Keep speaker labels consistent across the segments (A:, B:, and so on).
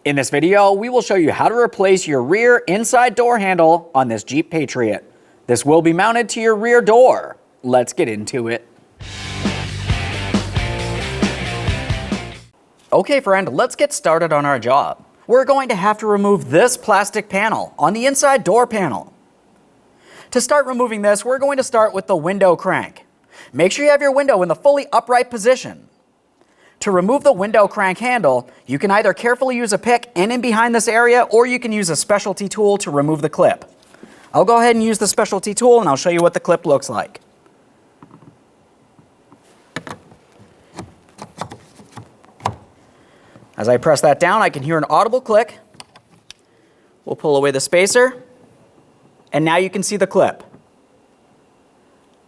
A: In this video, we will show you how to replace your rear inside door handle on this Jeep Patriot. This will be mounted to your rear door. Let's get into it. Okay friend, let's get started on our job. We're going to have to remove this plastic panel on the inside door panel. To start removing this, we're going to start with the window crank. Make sure you have your window in the fully upright position. To remove the window crank handle, you can either carefully use a pick in and behind this area, or you can use a specialty tool to remove the clip. I'll go ahead and use the specialty tool and I'll show you what the clip looks like. As I press that down, I can hear an audible click. We'll pull away the spacer, and now you can see the clip.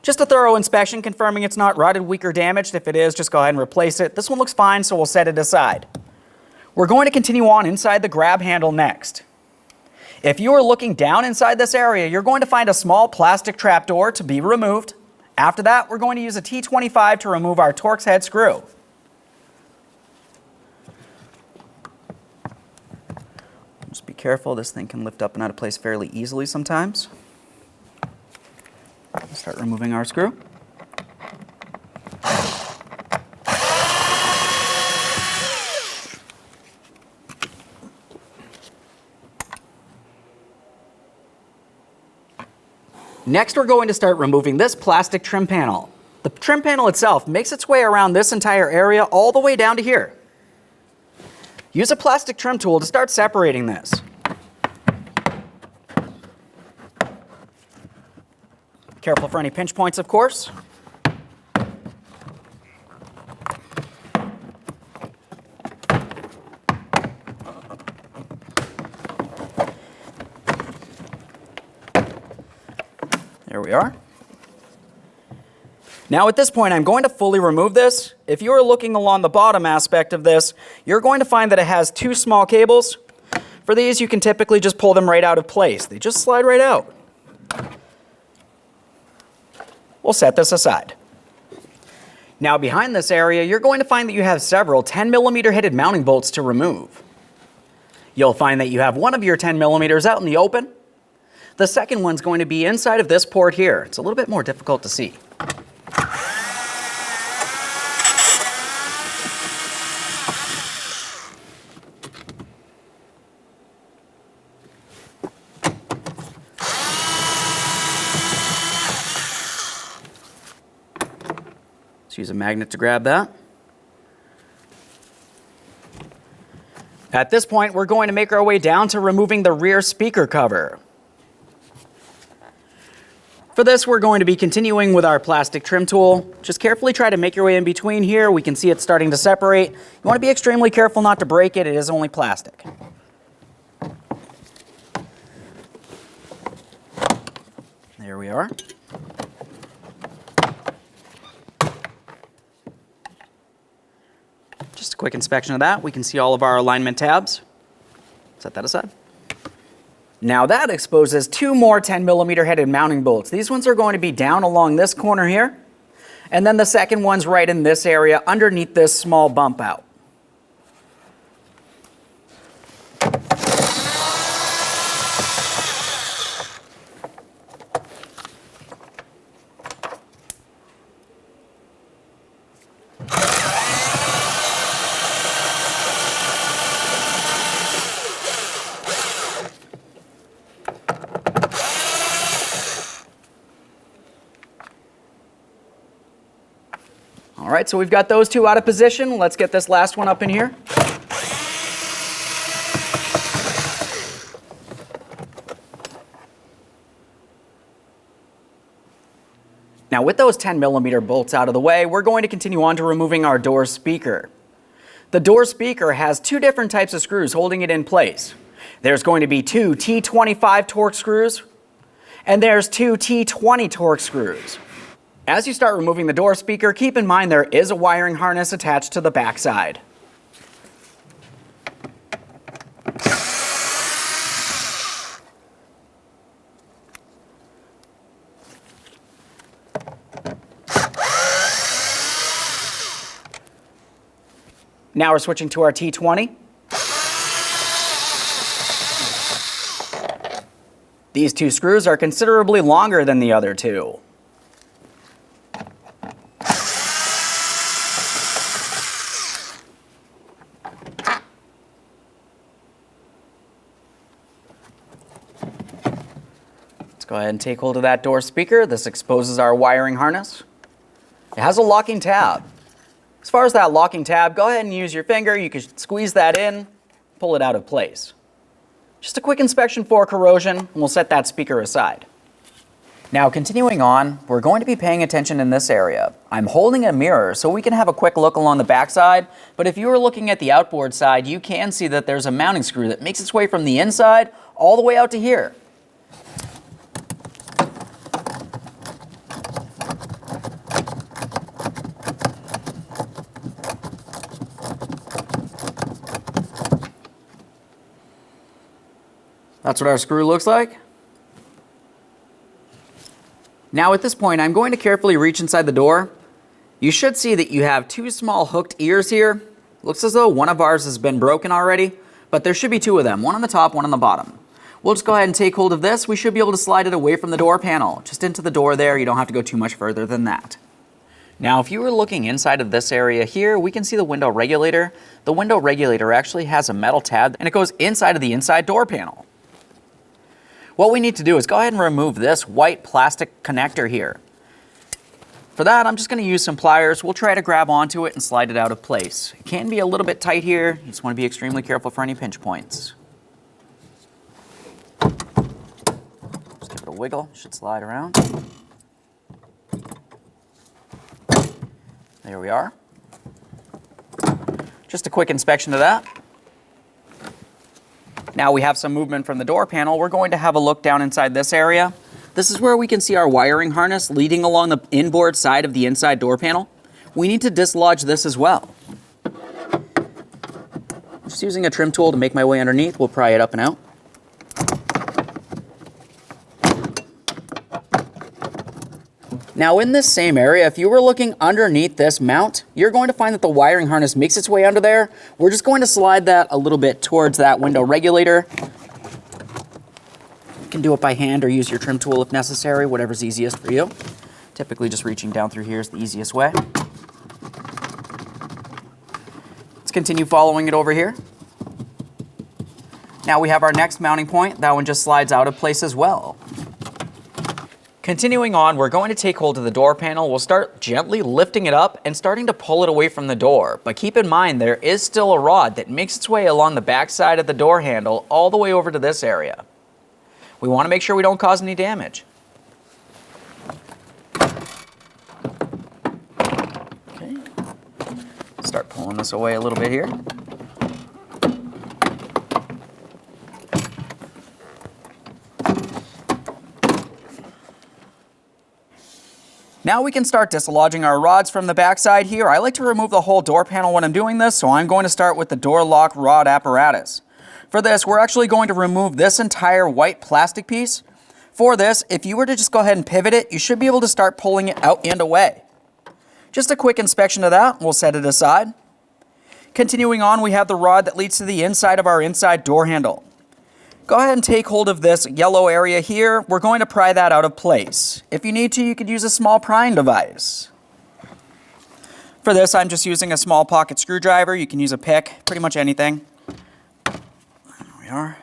A: Just a thorough inspection confirming it's not rotted, weak, or damaged. If it is, just go ahead and replace it. This one looks fine, so we'll set it aside. We're going to continue on inside the grab handle next. If you are looking down inside this area, you're going to find a small plastic trapdoor to be removed. After that, we're going to use a T25 to remove our Torx head screw. Just be careful, this thing can lift up and out of place fairly easily sometimes. Start removing our screw. Next, we're going to start removing this plastic trim panel. The trim panel itself makes its way around this entire area all the way down to here. Use a plastic trim tool to start separating this. Careful for any pinch points, of course. There we are. Now at this point, I'm going to fully remove this. If you are looking along the bottom aspect of this, you're going to find that it has two small cables. For these, you can typically just pull them right out of place. They just slide right out. We'll set this aside. Now behind this area, you're going to find that you have several 10mm headed mounting bolts to remove. You'll find that you have one of your 10mm out in the open. The second one's going to be inside of this port here. It's a little bit more difficult to see. Let's use a magnet to grab that. At this point, we're going to make our way down to removing the rear speaker cover. For this, we're going to be continuing with our plastic trim tool. Just carefully try to make your way in between here. We can see it starting to separate. You want to be extremely careful not to break it. It is only plastic. There we are. Just a quick inspection of that. We can see all of our alignment tabs. Set that aside. Now that exposes two more 10mm headed mounting bolts. These ones are going to be down along this corner here. And then the second one's right in this area underneath this small bump out. All right, so we've got those two out of position. Let's get this last one up in here. Now with those 10mm bolts out of the way, we're going to continue on to removing our door speaker. The door speaker has two different types of screws holding it in place. There's going to be two T25 Torx screws, and there's two T20 Torx screws. As you start removing the door speaker, keep in mind there is a wiring harness attached to the back side. Now we're switching to our T20. These two screws are considerably longer than the other two. Let's go ahead and take hold of that door speaker. This exposes our wiring harness. It has a locking tab. As far as that locking tab, go ahead and use your finger. You can squeeze that in, pull it out of place. Just a quick inspection for corrosion, and we'll set that speaker aside. Now, continuing on, we're going to be paying attention in this area. I'm holding a mirror so we can have a quick look along the backside, but if you were looking at the outboard side, you can see that there's a mounting screw that makes its way from the inside all the way out to here. That's what our screw looks like. Now at this point, I'm going to carefully reach inside the door. You should see that you have two small hooked ears here. Looks as though one of ours has been broken already, but there should be two of them, one on the top, one on the bottom. We'll just go ahead and take hold of this. We should be able to slide it away from the door panel, just into the door there. You don't have to go too much further than that. Now, if you were looking inside of this area here, we can see the window regulator. The window regulator actually has a metal tab, and it goes inside of the inside door panel. What we need to do is go ahead and remove this white plastic connector here. For that, I'm just going to use some pliers. We'll try to grab onto it and slide it out of place. It can be a little bit tight here. You just want to be extremely careful for any pinch points. Just give it a wiggle. It should slide around. There we are. Just a quick inspection of that. Now we have some movement from the door panel. We're going to have a look down inside this area. This is where we can see our wiring harness leading along the inboard side of the inside door panel. We need to dislodge this as well. Just using a trim tool to make my way underneath. We'll pry it up and out. Now in this same area, if you were looking underneath this mount, you're going to find that the wiring harness makes its way under there. We're just going to slide that a little bit towards that window regulator. You can do it by hand or use your trim tool if necessary, whatever's easiest for you. Typically just reaching down through here is the easiest way. Let's continue following it over here. Now we have our next mounting point. That one just slides out of place as well. Continuing on, we're going to take hold of the door panel. We'll start gently lifting it up and starting to pull it away from the door. But keep in mind, there is still a rod that makes its way along the back side of the door handle all the way over to this area. We want to make sure we don't cause any damage. Okay. Start pulling this away a little bit here. Now we can start dislodging our rods from the backside here. I like to remove the whole door panel when I'm doing this, so I'm going to start with the door lock rod apparatus. For this, we're actually going to remove this entire white plastic piece. For this, if you were to just go ahead and pivot it, you should be able to start pulling it out and away. Just a quick inspection of that, we'll set it aside. Continuing on, we have the rod that leads to the inside of our inside door handle. Go ahead and take hold of this yellow area here. We're going to pry that out of place. If you need to, you could use a small prying device. For this, I'm just using a small pocket screwdriver. You can use a pick, pretty much anything. There we are.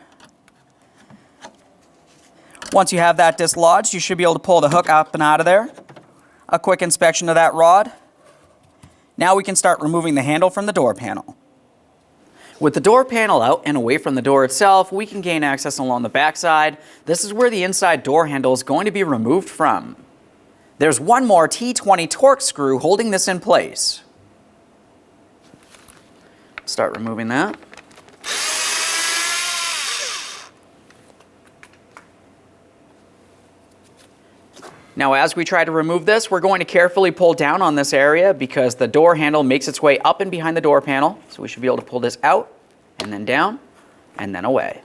A: Once you have that dislodged, you should be able to pull the hook up and out of there. A quick inspection of that rod. Now we can start removing the handle from the door panel. With the door panel out and away from the door itself, we can gain access along the backside. This is where the inside door handle is going to be removed from. There's one more T20 Torx screw holding this in place. Start removing that. Now, as we try to remove this, we're going to carefully pull down on this area because the door handle makes its way up and behind the door panel. So we should be able to pull this out and then down and then away.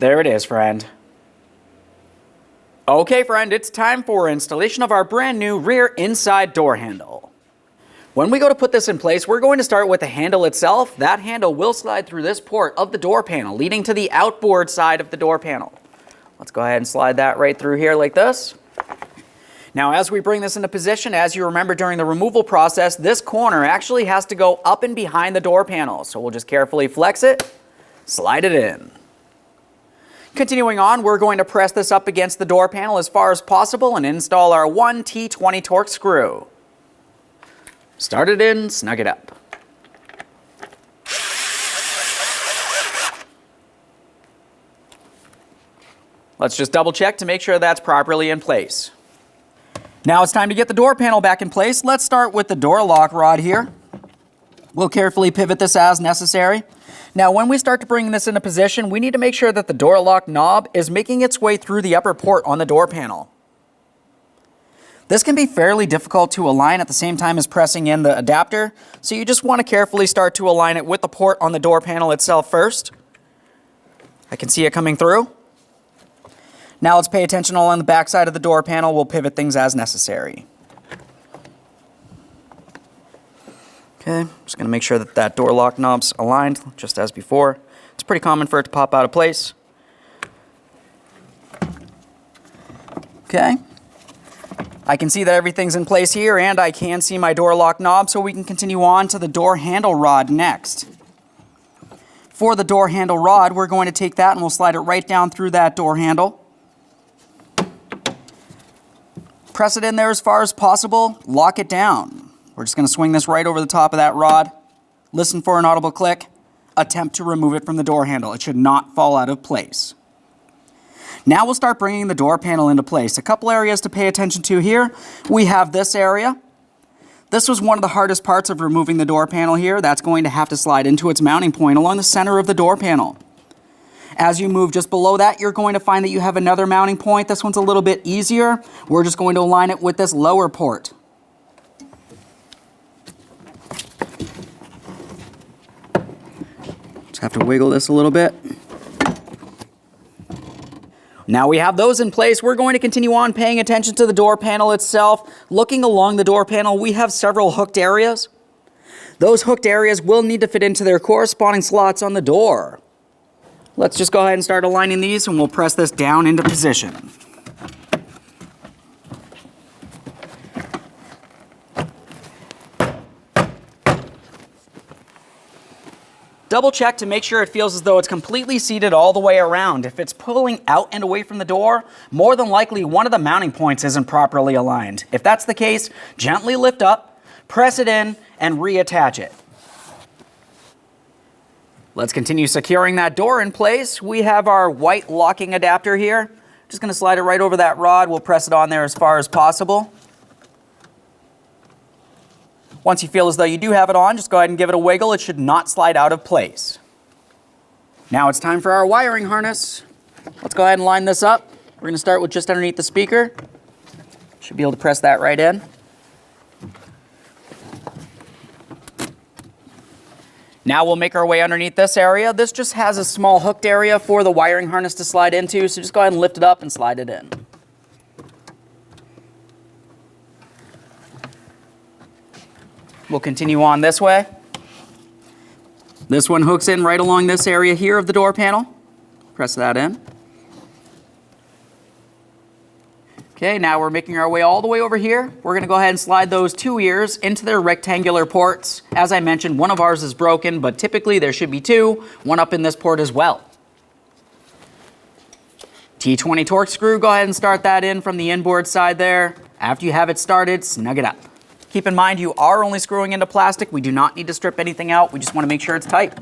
A: There it is, friend. Okay, friend, it's time for installation of our brand new rear inside door handle. When we go to put this in place, we're going to start with the handle itself. That handle will slide through this port of the door panel, leading to the outboard side of the door panel. Let's go ahead and slide that right through here like this. Now, as we bring this into position, as you remember during the removal process, this corner actually has to go up and behind the door panel. So we'll just carefully flex it, slide it in. Continuing on, we're going to press this up against the door panel as far as possible and install our 1 T20 Torx screw. Start it in, snug it up. Let's just double check to make sure that's properly in place. Now it's time to get the door panel back in place. Let's start with the door lock rod here. We'll carefully pivot this as necessary. Now when we start to bring this into position, we need to make sure that the door lock knob is making its way through the upper port on the door panel. This can be fairly difficult to align at the same time as pressing in the adapter, so you just want to carefully start to align it with the port on the door panel itself first. I can see it coming through. Now let's pay attention all on the back side of the door panel. We'll pivot things as necessary. Okay, just going to make sure that that door lock knob's aligned just as before. It's pretty common for it to pop out of place. Okay. I can see that everything's in place here, and I can see my door lock knob, so we can continue on to the door handle rod next. For the door handle rod, we're going to take that and we'll slide it right down through that door handle. Press it in there as far as possible, lock it down. We're just going to swing this right over the top of that rod, listen for an audible click, attempt to remove it from the door handle. It should not fall out of place. Now we'll start bringing the door panel into place. A couple areas to pay attention to here. We have this area. This was one of the hardest parts of removing the door panel here. That's going to have to slide into its mounting point along the center of the door panel. As you move just below that, you're going to find that you have another mounting point. This one's a little bit easier. We're just going to align it with this lower port. Just have to wiggle this a little bit. Now we have those in place. We're going to continue on paying attention to the door panel itself. Looking along the door panel, we have several hooked areas. Those hooked areas will need to fit into their corresponding slots on the door. Let's just go ahead and start aligning these, and we'll press this down into position. Double check to make sure it feels as though it's completely seated all the way around. If it's pulling out and away from the door, more than likely one of the mounting points isn't properly aligned. If that's the case, gently lift up, press it in, and reattach it. Let's continue securing that door in place. We have our white locking adapter here. Just going to slide it right over that rod. We'll press it on there as far as possible. Once you feel as though you do have it on, just go ahead and give it a wiggle. It should not slide out of place. Now it's time for our wiring harness. Let's go ahead and line this up. We're going to start with just underneath the speaker. Should be able to press that right in. Now we'll make our way underneath this area. This just has a small hooked area for the wiring harness to slide into, so just go ahead and lift it up and slide it in. We'll continue on this way. This one hooks in right along this area here of the door panel. Press that in. Okay, now we're making our way all the way over here. We're going to go ahead and slide those two ears into their rectangular ports. As I mentioned, one of ours is broken, but typically there should be two, one up in this port as well. T20 Torx screw, go ahead and start that in from the inboard side there. After you have it started, snug it up. Keep in mind you are only screwing into plastic. We do not need to strip anything out. We just want to make sure it's tight.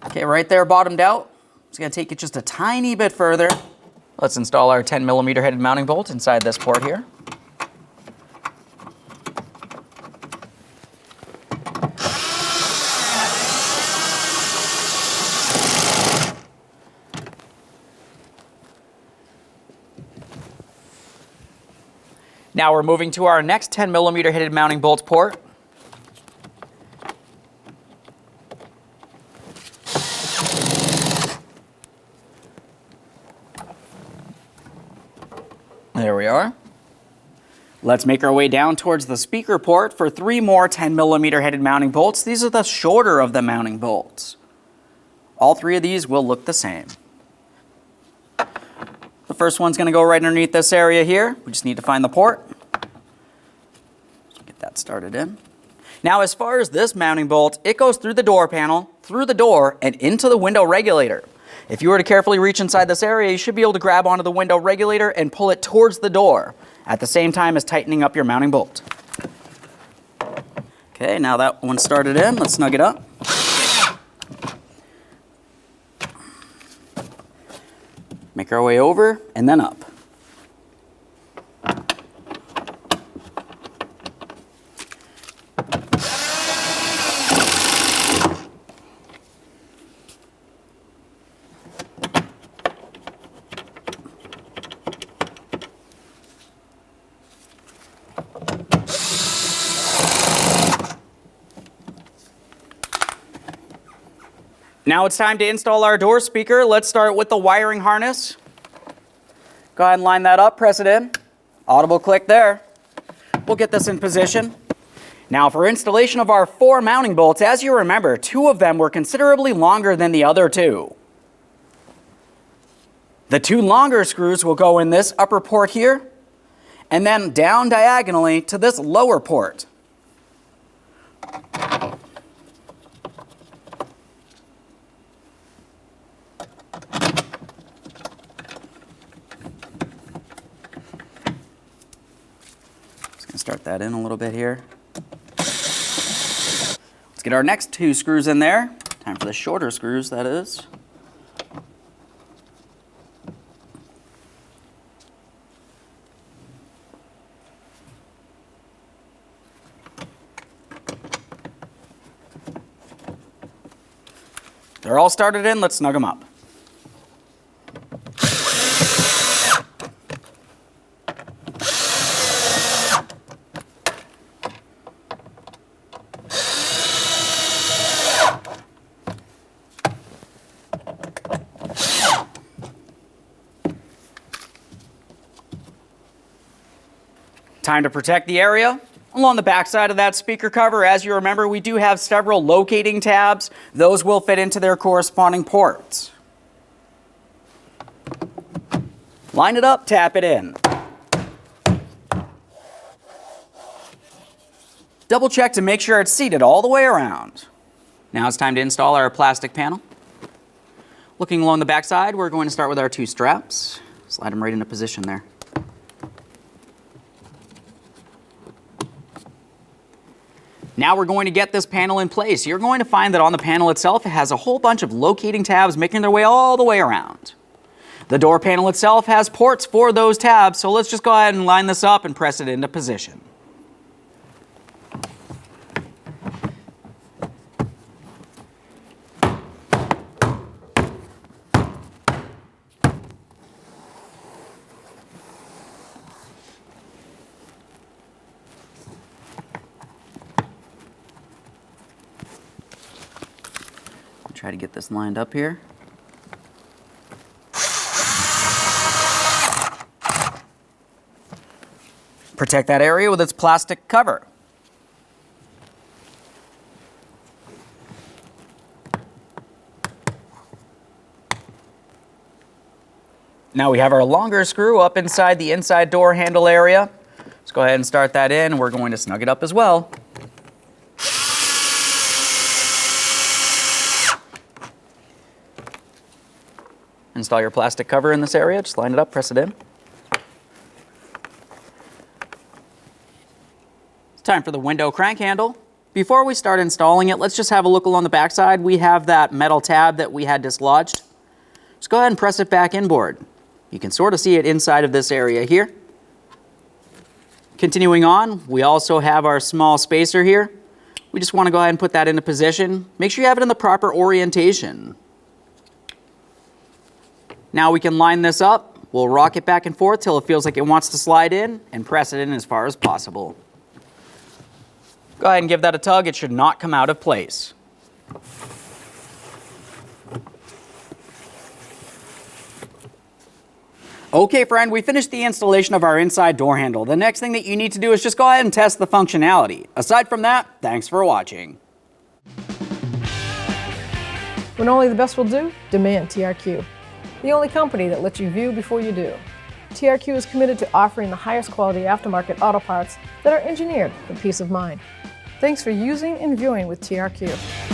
A: Okay, right there bottomed out. It's going to take it just a tiny bit further. Let's install our 10mm headed mounting bolt inside this port here. Now we're moving to our next 10mm headed mounting bolt port. There we are. Let's make our way down towards the speaker port for 3 more 10mm headed mounting bolts. These are the shorter of the mounting bolts. All 3 of these will look the same. The first one's going to go right underneath this area here. We just need to find the port. Let's get that started in. Now, as far as this mounting bolt, it goes through the door panel, through the door, and into the window regulator. If you were to carefully reach inside this area, you should be able to grab onto the window regulator and pull it towards the door, at the same time as tightening up your mounting bolt. Okay, now that one's started in, let's snug it up. Make our way over and then up. Now it's time to install our door speaker. Let's start with the wiring harness. Go ahead and line that up, press it in. Audible click there. We'll get this in position. Now for installation of our 4 mounting bolts, as you remember, 2 of them were considerably longer than the other 2. The 2 longer screws will go in this upper port here, and then down diagonally to this lower port. Start that in a little bit here. Let's get our next 2 screws in there. Time for the shorter screws, that is. They're all started in, let's snug them up. Time to protect the area. Along the back side of that speaker cover, as you remember, we do have several locating tabs. Those will fit into their corresponding ports. Line it up, tap it in. Double check to make sure it's seated all the way around. Now it's time to install our plastic panel. Looking along the back side, we're going to start with our 2 straps. Slide them right into position there. Now we're going to get this panel in place. You're going to find that on the panel itself, it has a whole bunch of locating tabs making their way all the way around. The door panel itself has ports for those tabs, so let's just go ahead and line this up and press it into position. Try to get this lined up here. Protect that area with its plastic cover. Now we have our longer screw up inside the inside door handle area. Let's go ahead and start that in. We're going to snug it up as well. Install your plastic cover in this area. Just line it up, press it in. It's time for the window crank handle. Before we start installing it, let's just have a look along the back side. We have that metal tab that we had dislodged. Just go ahead and press it back inboard. You can sort of see it inside of this area here. Continuing on, we also have our small spacer here. We just want to go ahead and put that into position. Make sure you have it in the proper orientation. Now we can line this up. We'll rock it back and forth till it feels like it wants to slide in and press it in as far as possible. Go ahead and give that a tug. It should not come out of place. Okay, friend, we finished the installation of our inside door handle. The next thing that you need to do is just go ahead and test the functionality. Aside from that, thanks for watching.
B: When only the best will do, demand TRQ. The only company that lets you view before you do. TRQ is committed to offering the highest quality aftermarket auto parts that are engineered for peace of mind. Thanks for using and viewing with TRQ.